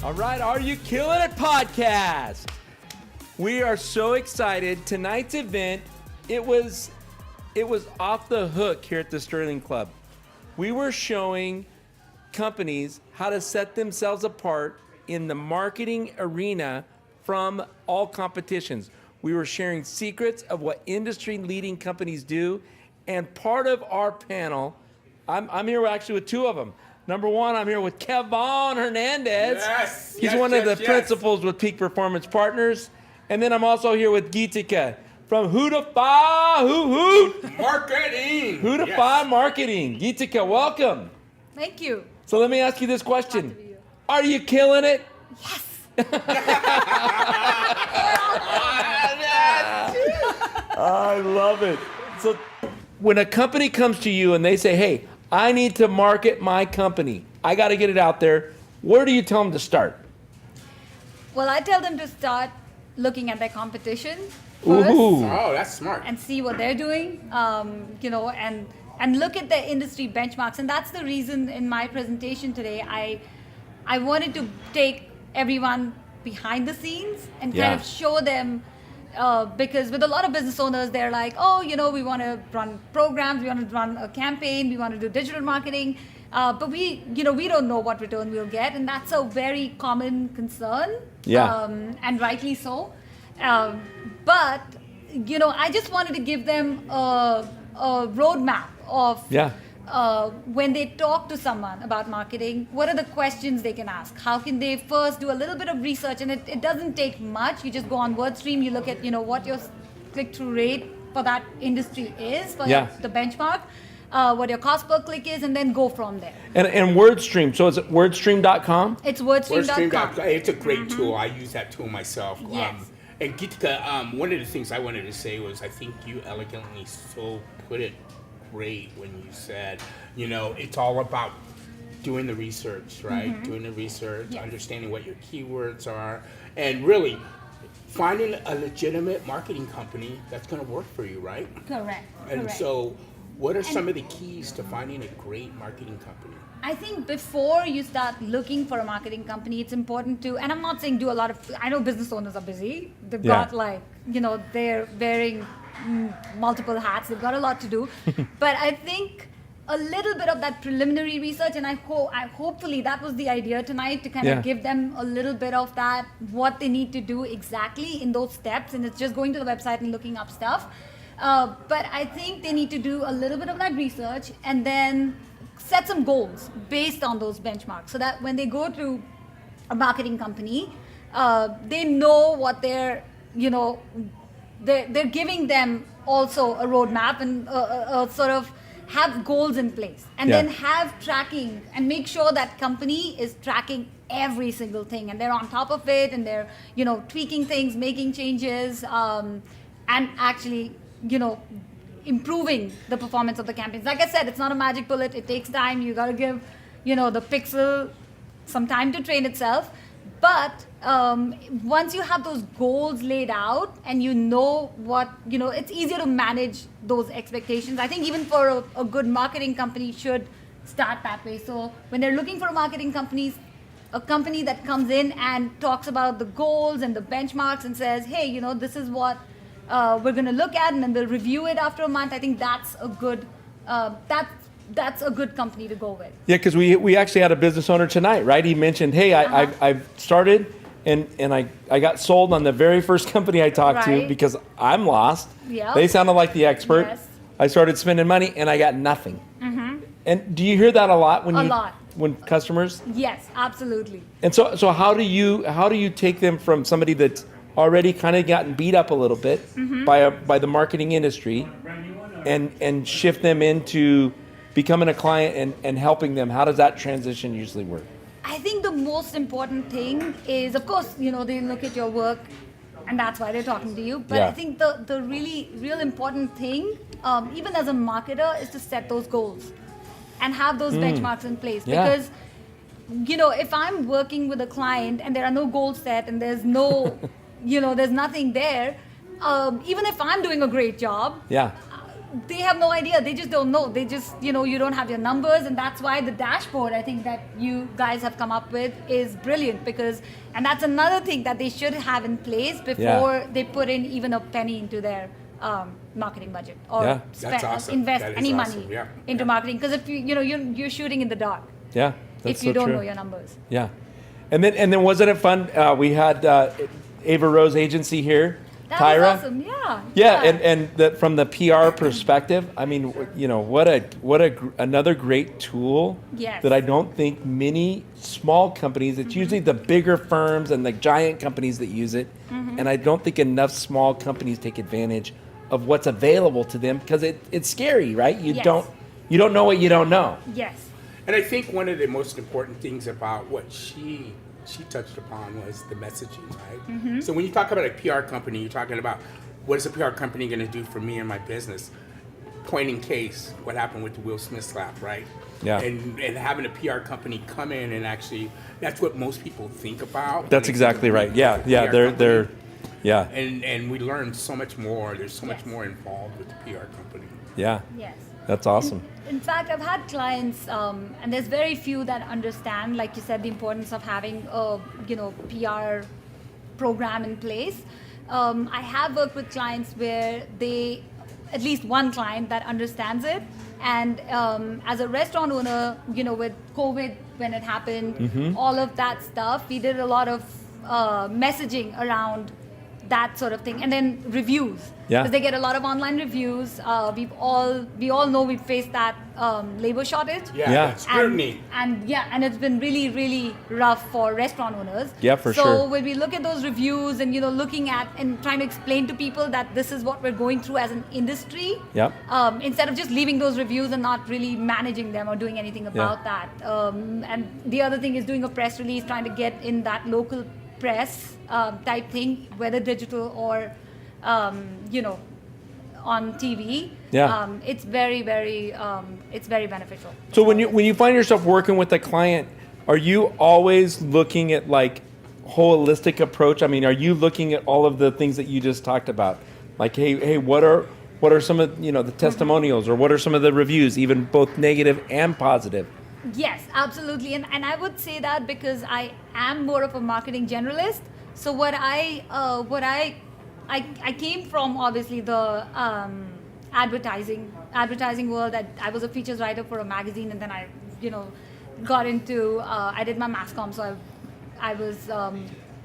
All right, Are You Killin' It podcast. We are so excited. Tonight's event, it was off the hook here at the Sterling Club. We were showing companies how to set themselves apart in the marketing arena from all competitions. We were sharing secrets of what industry-leading companies do, and part of our panel, I'm here actually with two of them. Number one, I'm here with Kevon Hernandez. He's one of the principals with Peak Performance Partners. And then I'm also here with Gitika from Hootafy Marketing. Hootafy Marketing. Gitika, welcome. Thank you. So let me ask you this question. Are you killing it? Yes. I love it. So when a company comes to you and they say, hey, I need to market my company, I got to get it out there, where do you tell them to start? Well, I tell them to start looking at their competition Ooh. first. Oh, that's smart. And see what they're doing, and look at their industry benchmarks. And that's the reason in my presentation today, I wanted to take everyone behind the scenes and kind of show them, because with a lot of business owners, they're like, oh, we want to run programs, we want to run a campaign, we want to do digital marketing, but we don't know what return we'll get, and that's a very common concern, and rightly so. But I just wanted to give them a roadmap of when they talk to someone about marketing, what are the questions they can ask? How can they first do a little bit of research? And it doesn't take much. You just go on WordStream, you look at what your click-through rate for that industry is, for the benchmark, what your cost per click is, and then go from there. And WordStream, so is it wordstream.com? It's wordstream.com. It's a great tool. I use that tool myself. Yes. And Gitika, one of the things I wanted to say was I think you elegantly so put it great when you said, it's all about doing the research, right? Mm-hmm. Doing the research, understanding what your keywords are, and really finding a legitimate marketing company that's going to work for you, right? Correct. And so what are some of the keys to finding a great marketing company? I think before you start looking for a marketing company, it's important to, and I'm not saying do a lot of, I know business owners are busy. They've got they're wearing multiple hats. They've got a lot to do. But I think a little bit of that preliminary research, and hopefully that was the idea tonight, to kind of give them a little bit of that, what they need to do exactly in those steps. And it's just going to the website and looking up stuff. But I think they need to do a little bit of that research and then set some goals based on those benchmarks, so that when they go to a marketing company, they know what they're giving them also a roadmap and sort of have goals in place, and then have tracking and make sure that company is tracking every single thing and they're on top of it, and they're tweaking things, making changes, and actually improving the performance of the campaigns. Like I said, it's not a magic bullet. It takes time. You got to give the pixel some time to train itself. But once you have those goals laid out and what, it's easier to manage those expectations. I think even for a good marketing company should start that way. So when they're looking for a company that comes in and talks about the goals and the benchmarks and says, hey, this is what we're going to look at, and then we'll review it after a month. I think that's a good that's a good company to go with. Yeah, because we actually had a business owner tonight, right? He mentioned, hey, I've started and I got sold on the very first company I talked to because I'm lost. Yep. They sounded like the expert. Yes. I started spending money and I got nothing. Mm-hmm. And do you hear that a lot when customers? Yes, absolutely. And so how do you take them from somebody that's already kind of gotten beat up a little bit by the marketing industry and shift them into becoming a client and helping them? How does that transition usually work? I think the most important thing is, of course, they look at your work and that's why they're talking to you. But I think the really real important thing, even as a marketer, is to set those goals and have those benchmarks in place. Because, if I'm working with a client and there are no goals set and there's no, there's nothing there, even if I'm doing a great job, they have no idea. They just don't know. They just, you don't have your numbers, and that's why the dashboard, I think, that you guys have come up with is brilliant, and that's another thing that they should have in place before they put in even a penny into their marketing budget or That's awesome. invest That is any awesome. money Yeah. into marketing. Because if you're shooting in the dark Yeah. That's if you so don't true. know your numbers. Yeah. And then wasn't it fun? We had Ava Rose Agency here. That Tyra. was awesome. Yeah. And from the PR perspective, I mean, another great tool Yes. that I don't think many small companies, it's usually the bigger firms and the giant companies that use it. And I don't think enough small companies take advantage of what's available to them because it's scary, right? You Yes. don't know what you don't know. Yes. And I think one of the most important things about what she touched upon was the messaging, right? So when you talk about a PR company, you're talking about what is a PR company going to do for me and my business? Point in case, what happened with the Will Smith slap, right? Yeah. And having a PR company come in and actually, that's what most people think about. That's exactly right. Yeah. They're yeah. And we learned so much more. There's so much more involved with the PR company. Yeah. Yes. That's awesome. In fact, I've had clients, and there's very few that understand, like you said, the importance of having a PR program in place. I have worked with clients where at least one client that understands it, and as a restaurant owner, with COVID when it happened, all of that stuff, we did a lot of messaging around that sort of thing, and then reviews. Yeah. Because they get a lot of online reviews. We all know we faced that labor shortage. Yeah. Scrutiny. And it's been really, really rough for restaurant owners. Yeah, for so sure. So when we look at those reviews and looking at and trying to explain to people that this is what we're going through as an industry, Yep. Instead of just leaving those reviews and not really managing them or doing anything about that. And the other thing is doing a press release, trying to get in that local press type thing, whether digital or on TV. Yeah. It's very, very beneficial. So when you find yourself working with a client, are you always looking at like holistic approach? I mean, are you looking at all of the things that you just talked about? Like, hey, what are some of the testimonials, or what are some of the reviews, even both negative and positive? Yes, absolutely. And I would say that because I am more of a marketing generalist. So what I came from, obviously, the advertising world. That I was a features writer for a magazine, and then I got into I did my mass comm, so I was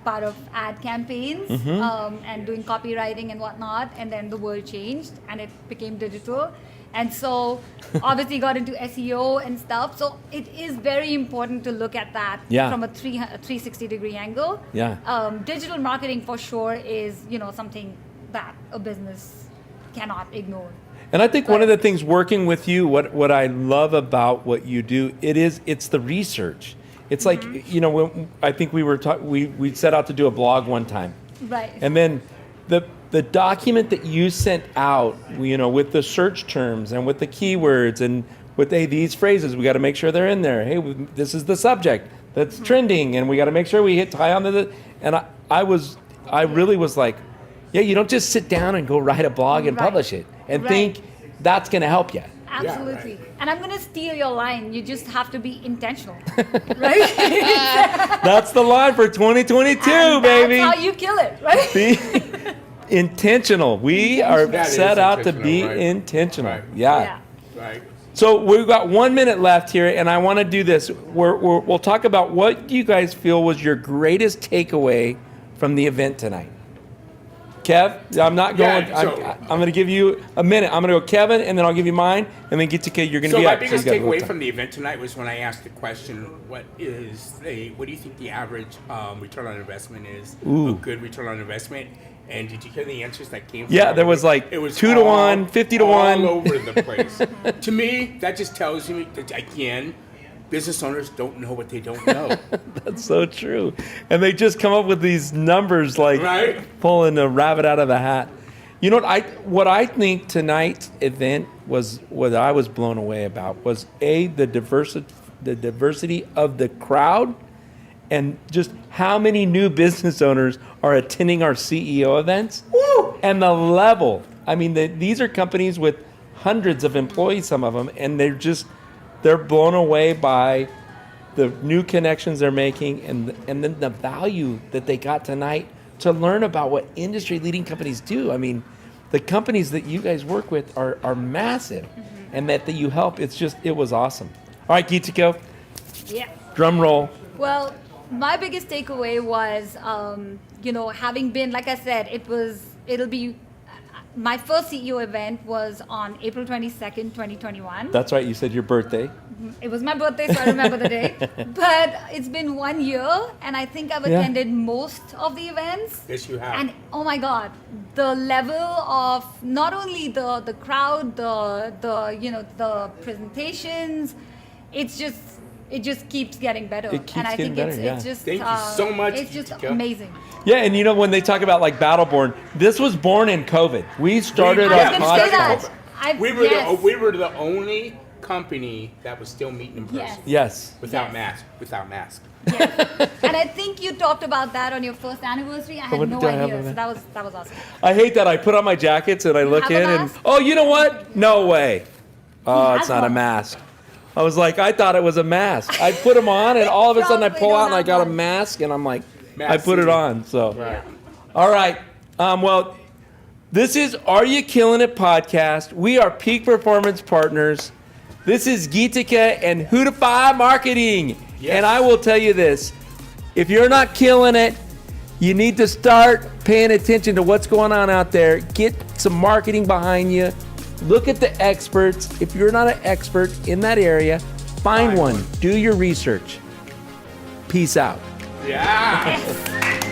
part of ad campaigns and doing copywriting and whatnot, and then the world changed and it became digital, and so obviously got into SEO and stuff. So it is very important to look at that from a 360 degree angle. Digital marketing for sure is something that a business cannot ignore. And I think one of the things working with you, what I love about what you do, it's the research. It's like, when I think we set out to do a blog one time. Right. And then the document that you sent out, with the search terms and with the keywords and with these phrases, we got to make sure they're in there. Hey, this is the subject that's trending, and we got to make sure we hit tie on the. And I really was like, yeah, you don't just sit down and go write a blog and publish it and think that's going to help you. Absolutely. And I'm going to steal your line. You just have to be intentional. Right? That's the line for 2022, baby. That's how you kill it, right? Be intentional. We are set out to be intentional. Right. Yeah. Right. So we've got 1 minute left here, and I want to do this. We'll talk about what you guys feel was your greatest takeaway from the event tonight. Kev, I'm not going. I'm going to give you a minute. I'm going to go Kevin, and then I'll give you mine, and then get to Kate. You're going to be my up. biggest So you got a little takeaway time. from the event tonight was when I asked the question, what do you think the average return on investment is? A good return on investment. And did you hear the answers that came from? Yeah, there was like it was 2 to 1, 50 to 1. all over the place. To me, that just tells me that, again, business owners don't know what they don't know. That's so true. And they just come up with these numbers like pulling a rabbit out of a hat. You know what I think tonight's event was, what I was blown away about was the diversity of the crowd, and just how many new business owners are attending our CEO events. Woo! And the level. I mean, these are companies with hundreds of employees, some of them, and they're blown away by the new connections they're making and then the value that they got tonight to learn about what industry leading companies do. I mean, the companies that you guys work with are massive, and that you help. It was awesome. All right, Geetika, Yeah. drum roll. Well, my biggest takeaway was, having been, like I said, it'll be, my first CEO event was on April 22nd, 2021. That's right, you said your birthday. It was my birthday, so I remember the day. But it's been 1 year, and I think I've attended most of the events. Yes, you have. And oh my God, the level of not only the crowd, the presentations, it just keeps getting better. It keeps and I getting think better, yeah. it's just Thank you so much, It's just Geetika. amazing. Yeah, and when they talk about like Battleborn, this was born in COVID. We started I was our gonna say podcast. that. We were the only company that was still meeting in person. Yes. Yes. Without Yes. mask. Yes. And I think you talked about that on your first anniversary. I had what no did I have idea. on So that? that was awesome. I hate that. I put on my jackets and I look have a in and, mask? oh, you know what? No way. Oh, has it's not a one. mask. I was like, I thought it was a mask. I put them on and all of a sudden I Probably pull out don't and I have got a one. mask and I'm like, Mask I put it City. on. So, Right. all right. Well, this is Are You Killin' It podcast. We are Peak Performance Partners. This is Geetika and Hootify Marketing. Yes. And I will tell you this, if you're not killing it, you need to start paying attention to what's going on out there. Get some marketing behind you. Look at the experts. If you're not an expert in that area, find one. Do your research. Peace out. Yeah. Yes.